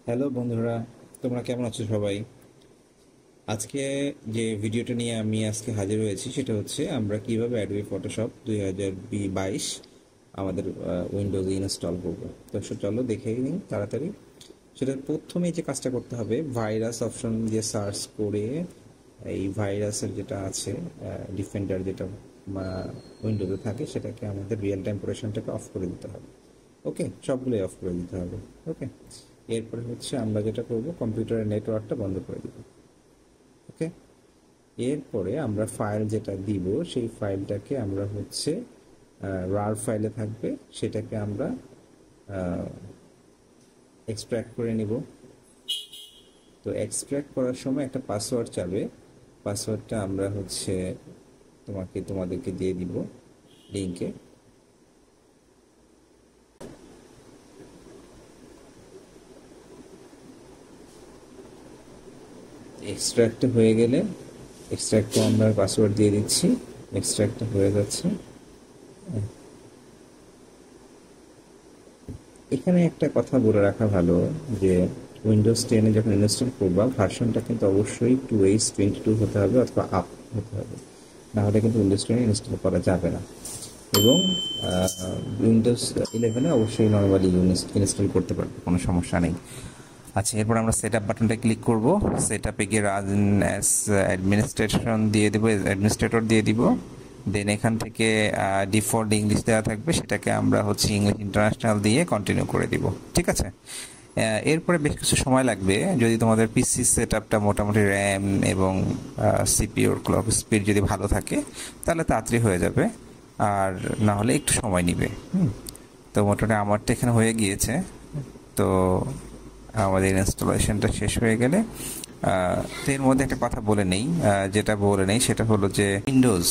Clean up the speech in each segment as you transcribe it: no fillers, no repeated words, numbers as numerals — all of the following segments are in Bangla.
হ্যালো বন্ধুরা, তোমরা কেমন আছো সবাই? আজকে যে ভিডিওটা নিয়ে আমি আজকে হাজির হয়েছি সেটা হচ্ছে আমরা কিভাবে অ্যাডোবি ফটোশপ 2022 আমাদের উইন্ডোজে ইনস্টল করব। তো চলো দেখে নিই তাড়াতাড়ি। সেটা প্রথমেই যে কাজটা করতে হবে, ভাইরাস অপশন দিয়ে সার্চ করে এই ভাইরাসের যেটা আছে, ডিফেন্ডার যেটা উইন্ডোতে থাকে, সেটাকে আমাদের রিয়েল টাইম প্রোটেকশনটাকে অফ করে দিতে হবে। ওকে, সবগুলোই অফ করে দিতে হবে। ওকে, এরপরে হচ্ছে আমরা যেটা করব, কম্পিউটারের নেটওয়ার্কটা বন্ধ করে দিব। ওকে, এরপরে আমরা ফাইল যেটা দিব সেই ফাইলটাকে আমরা হচ্ছে রার ফাইলে থাকবে, সেটাকে আমরা এক্সট্র্যাক্ট করে নিব। তো এক্সট্র্যাক্ট করার সময় একটা পাসওয়ার্ড চাবে। পাসওয়ার্ডটা আমরা হচ্ছে তোমাদেরকে দিয়ে দিব লিঙ্কে। এক্সট্র্যাক্ট হয়ে গেলে এক্সট্র্যাক্টে আমরা পাসওয়ার্ড দিয়ে দিচ্ছি। এক্সট্র্যাক্ট হয়ে যাচ্ছে। এখানে একটা কথা বলে রাখা ভালো যে উইন্ডোজ 10-এ যখন ইনস্টল করবা, ভার্সনটা কিন্তু অবশ্যই 2H22 হতে হবে অথবা আপ হতে হবে, না হলে কিন্তু উইন্ডোজ 10 ইনস্টল করা যাবে না। এবং উইন্ডোজ 11-এ অবশ্যই নর্মালি ইনস্টল করতে পারবে, কোনো সমস্যা নেই। আচ্ছা, এরপর আমরা সেট আপ বাটনটা ক্লিক করব। সেট আপে গিয়ে রান অ্যাজ অ্যাডমিনিস্ট্রেশন দিয়ে দেবো, অ্যাডমিনিস্ট্রেটর দিয়ে দিব। দেন এখান থেকে ডিফল্ট ইংলিশ দেওয়া থাকবে, সেটাকে আমরা হচ্ছে ইংলিশ ইন্টারন্যাশনাল দিয়ে কন্টিনিউ করে দিব। ঠিক আছে। এরপরে বেশ কিছু সময় লাগবে। যদি তোমাদের পিসি সেট আপটা মোটামুটি র্যাম এবং সিপিইউর ক্লক স্পিড যদি ভালো থাকে তাহলে তাড়াতাড়ি হয়ে যাবে, আর না হলে একটু সময় নিবে। তো মোটামুটি আমারটা এখানে হয়ে গিয়েছে। তো আমাদের ইনস্টলেশনটা শেষ হয়ে গেলে তো এর মধ্যে একটা কথা বলে নেই, যেটা বলে নেই সেটা হলো যে উইন্ডোজ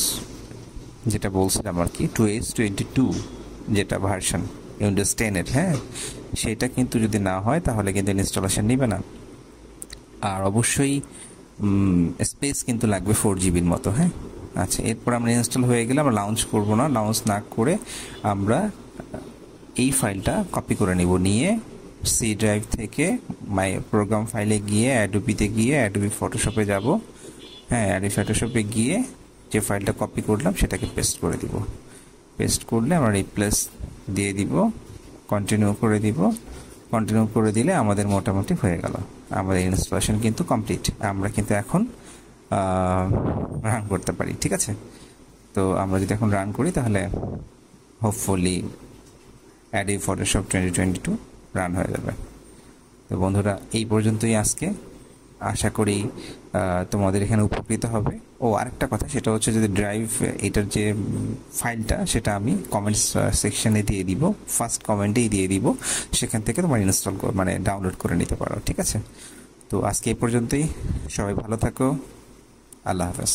যেটা বলছিলাম আর কি, 2H22 যেটা ভার্সন উইন্ডোজ 10-এর, হ্যাঁ, সেটা কিন্তু যদি না হয় তাহলে কিন্তু ইনস্টলেশন নিবে না। আর অবশ্যই স্পেস কিন্তু লাগবে 4 জিবির মতো। হ্যাঁ, আচ্ছা, এরপর আমরা ইনস্টল হয়ে গেলে আমরা লাউঞ্চ করব না। লাউঞ্চ না করে আমরা এই ফাইলটা কপি করে নিব, নিয়ে সি ড্রাইভ থেকে মাই প্রোগ্রাম ফাইলে গিয়ে অ্যাডোবিতে গিয়ে অ্যাডোবি ফটোশপে যাব। হ্যাঁ, অ্যাডোবি ফটোশপে গিয়ে যে ফাইলটা কপি করলাম সেটাকে পেস্ট করে দিব। পেস্ট করলে আমরা রিপ্লেস দিয়ে দিব, কন্টিনিউ করে দিব। কন্টিনিউ করে দিলে আমাদের মোটামুটি হয়ে গেল, আমাদের ইনস্টলেশন কিন্তু কমপ্লিট। আমরা কিন্তু এখন রান করতে পারি। ঠিক আছে। তো আমরা যদি এখন রান করি তাহলে হোপফুলি অ্যাডোবি ফটোশপ 2022 রান হয়ে যাবে। তো বন্ধুরা, এই পর্যন্তই আজকে। আশা করি তোমাদের এখানে উপকৃত হবে। ও আরেকটা কথা, সেটা হচ্ছে যদি ড্রাইভ এটার যে ফাইলটা সেটা আমি কমেন্টস সেকশনে দিয়ে দিব, ফার্স্ট কমেন্টেই দিয়ে দিব, সেখান থেকে তোমার ইনস্টল মানে ডাউনলোড করে নিতে পারো। ঠিক আছে। তো আজকে এই পর্যন্তই। সবাই ভালো থাকো। আল্লাহ হাফেজ।